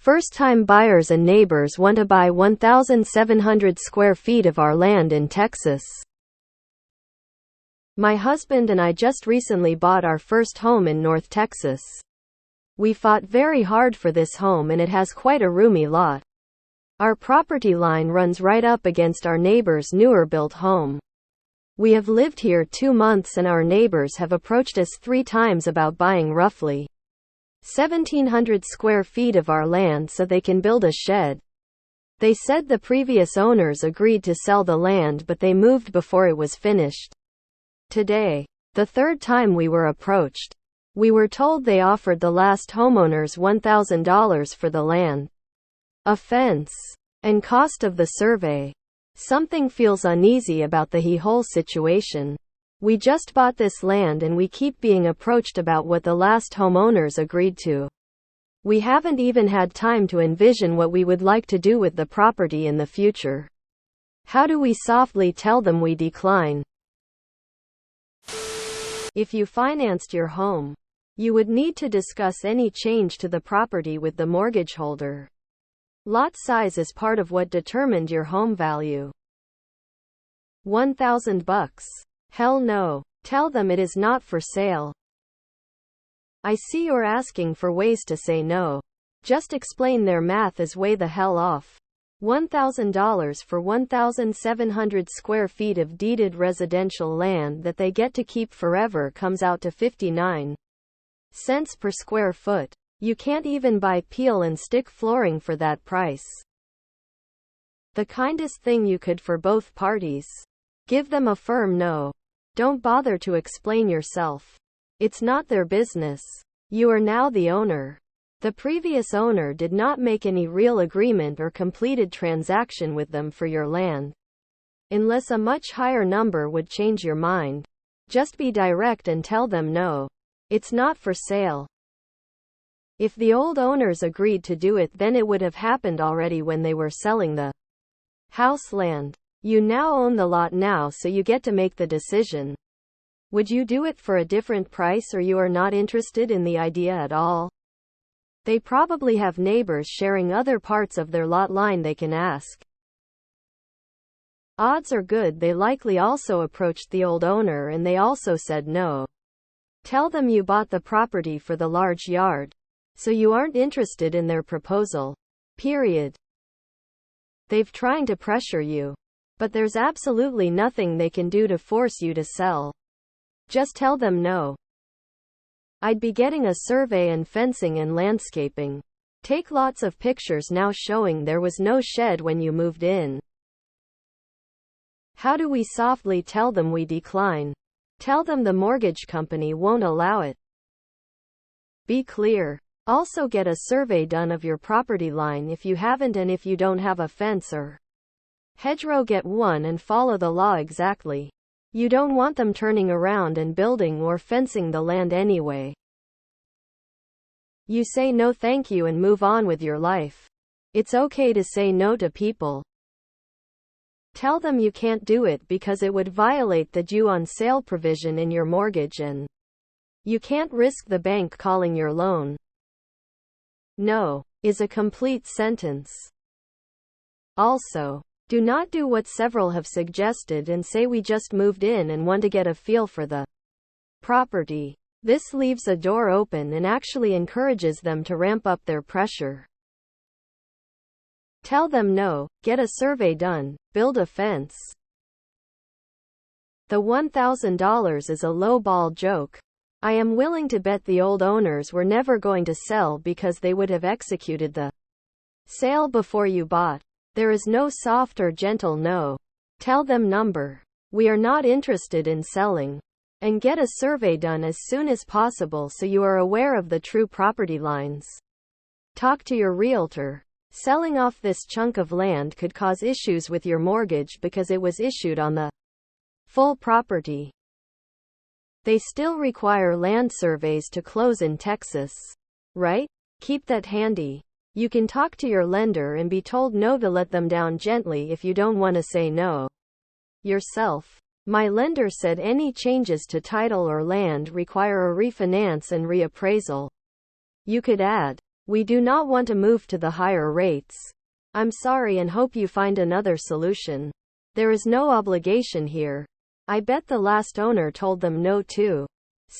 First-time buyers and neighbors want to buy 1,700 square feet of our land in Texas. My husband and I just recently bought our first home in North Texas. We fought very hard for this home and it has quite a roomy lot. Our property line runs right up against our neighbor's newer built home. We have lived here 2 months and our neighbors have approached us 3 times about buying roughly 1,700 square feet of our land so they can build a shed. They said the previous owners agreed to sell the land but they moved before it was finished. Today, the 3rd time we were approached, we were told they offered the last homeowners $1,000 for the land, a fence, and cost of the survey. Something feels uneasy about the whole situation. We just bought this land and we keep being approached about what the last homeowners agreed to. We haven't even had time to envision what we would like to do with the property in the future. How do we softly tell them we decline? If you financed your home, you would need to discuss any change to the property with the mortgage holder. Lot size is part of what determined your home value. $1,000. Hell no. Tell them it is not for sale. I see you're asking for ways to say no. Just explain their math is way the hell off. $1,000 for 1,700 square feet of deeded residential land that they get to keep forever comes out to 59 cents per square foot. You can't even buy peel and stick flooring for that price. The kindest thing you could for both parties. Give them a firm no. Don't bother to explain yourself. It's not their business. You are now the owner. The previous owner did not make any real agreement or completed transaction with them for your land. Unless a much higher number would change your mind. Just be direct and tell them no. It's not for sale. If the old owners agreed to do it, then it would have happened already when they were selling the house land. You now own the lot now, so you get to make the decision. Would you do it for a different price, or you are not interested in the idea at all? They probably have neighbors sharing other parts of their lot line they can ask. Odds are good they likely also approached the old owner and they also said no. Tell them you bought the property for the large yard, so you aren't interested in their proposal. Period. They've trying to pressure you, but there's absolutely nothing they can do to force you to sell. Just tell them no. I'd be getting a survey and fencing and landscaping. Take lots of pictures now showing there was no shed when you moved in. How do we softly tell them we decline? Tell them the mortgage company won't allow it. Be clear. Also get a survey done of your property line if you haven't, and if you don't have a fence or hedgerow, get one and follow the law exactly. You don't want them turning around and building or fencing the land anyway. You say no thank you and move on with your life. It's okay to say no to people. Tell them you can't do it because it would violate the due on sale provision in your mortgage and you can't risk the bank calling your loan. No is a complete sentence. Also, do not do what several have suggested and say we just moved in and want to get a feel for the property. This leaves a door open and actually encourages them to ramp up their pressure. Tell them no, get a survey done, build a fence. The $1,000 is a low-ball joke. I am willing to bet the old owners were never going to sell because they would have executed the sale before you bought. There is no soft or gentle no. Tell them number. We are not interested in selling. And get a survey done as soon as possible so you are aware of the true property lines. Talk to your realtor. Selling off this chunk of land could cause issues with your mortgage because it was issued on the full property. They still require land surveys to close in Texas. Right? Keep that handy. You can talk to your lender and be told no to let them down gently if you don't want to say no yourself. My lender said any changes to title or land require a refinance and reappraisal. You could add, We do not want to move to the higher rates. I'm sorry and hope you find another solution. There is no obligation here. I bet the last owner told them no too.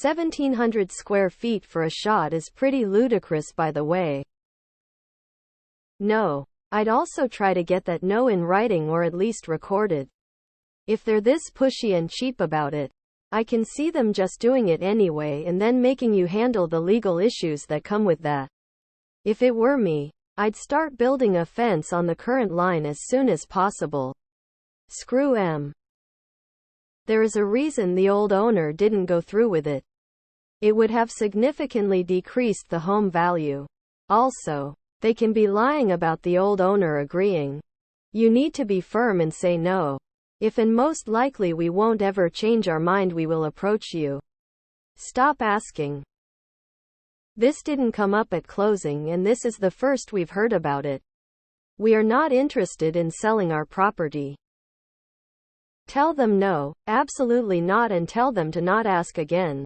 1,700 square feet for a shot is pretty ludicrous, by the way. No. I'd also try to get that no in writing or at least recorded. If they're this pushy and cheap about it, I can see them just doing it anyway and then making you handle the legal issues that come with that. If it were me, I'd start building a fence on the current line as soon as possible. Screw 'em. There is a reason the old owner didn't go through with it. It would have significantly decreased the home value. Also, they can be lying about the old owner agreeing. You need to be firm and say no. If and most likely we won't ever change our mind, we will approach you. Stop asking. This didn't come up at closing and this is the first we've heard about it. We are not interested in selling our property. Tell them no, absolutely not, and tell them to not ask again.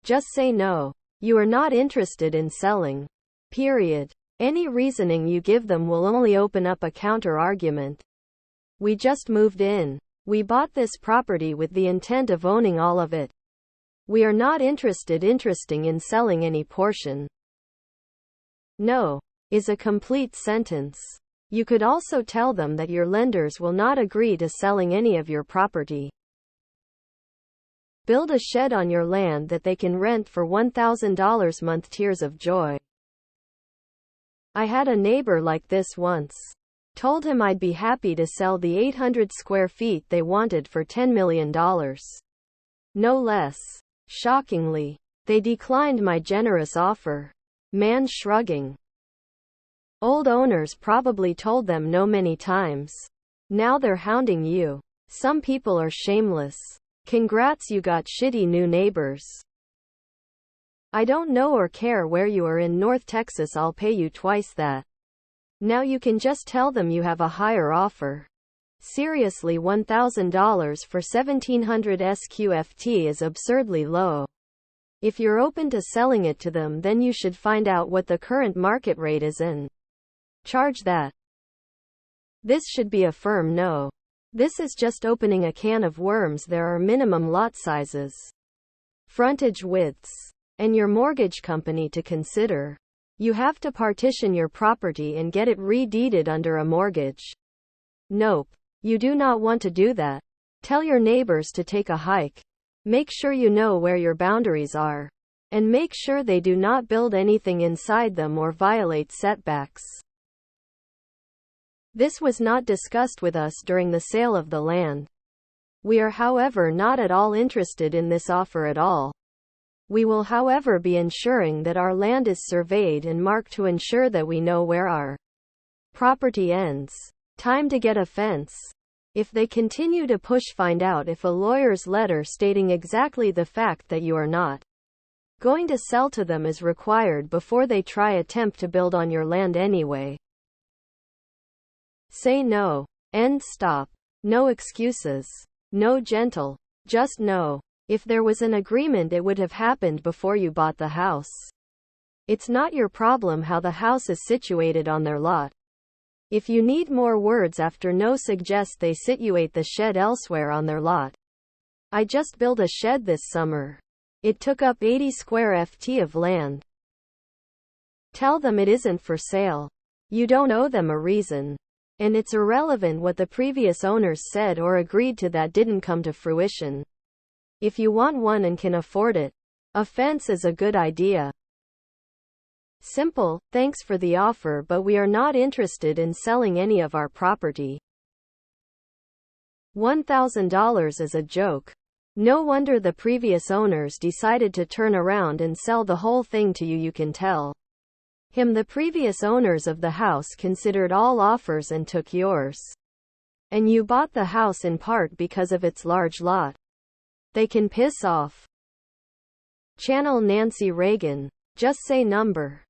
Just say no. You are not interested in selling. Period. Any reasoning you give them will only open up a counter-argument. We just moved in. We bought this property with the intent of owning all of it. We are not interested in selling any portion. No is a complete sentence. You could also tell them that your lenders will not agree to selling any of your property. Build a shed on your land that they can rent for $1,000 month. Tears of joy. I had a neighbor like this once. Told him I'd be happy to sell the 800 square feet they wanted for $10 million. No less. Shockingly, they declined my generous offer. Man shrugging. Old owners probably told them no many times. Now they're hounding you. Some people are shameless. Congrats, you got shitty new neighbors. I don't know or care where you are in North Texas, I'll pay you twice that. Now you can just tell them you have a higher offer. Seriously, $1,000 for 1,700 SQFT is absurdly low. If you're open to selling it to them, then you should find out what the current market rate is and charge that. This should be a firm no. This is just opening a can of worms. There are minimum lot sizes, frontage widths, and your mortgage company to consider. You have to partition your property and get it re-deeded under a mortgage. Nope. You do not want to do that. Tell your neighbors to take a hike. Make sure you know where your boundaries are. And make sure they do not build anything inside them or violate setbacks. This was not discussed with us during the sale of the land. We are, however, not at all interested in this offer at all. We will, however, be ensuring that our land is surveyed and marked to ensure that we know where our property ends. Time to get a fence. If they continue to push, find out if a lawyer's letter stating exactly the fact that you are not going to sell to them is required before they attempt to build on your land anyway. Say no. End. Stop. No excuses. No gentle. Just no. If there was an agreement, it would have happened before you bought the house. It's not your problem how the house is situated on their lot. If you need more words after no, suggest they situate the shed elsewhere on their lot. I just built a shed this summer. It took up 80 square ft of land. Tell them it isn't for sale. You don't owe them a reason. And it's irrelevant what the previous owners said or agreed to that didn't come to fruition. If you want one and can afford it, a fence is a good idea. Simple. Thanks for the offer, but we are not interested in selling any of our property. $1,000 is a joke. No wonder the previous owners decided to turn around and sell the whole thing to you. You can tell him the previous owners of the house considered all offers and took yours. And you bought the house in part because of its large lot. They can piss off. Channel Nancy Reagan. Just say number.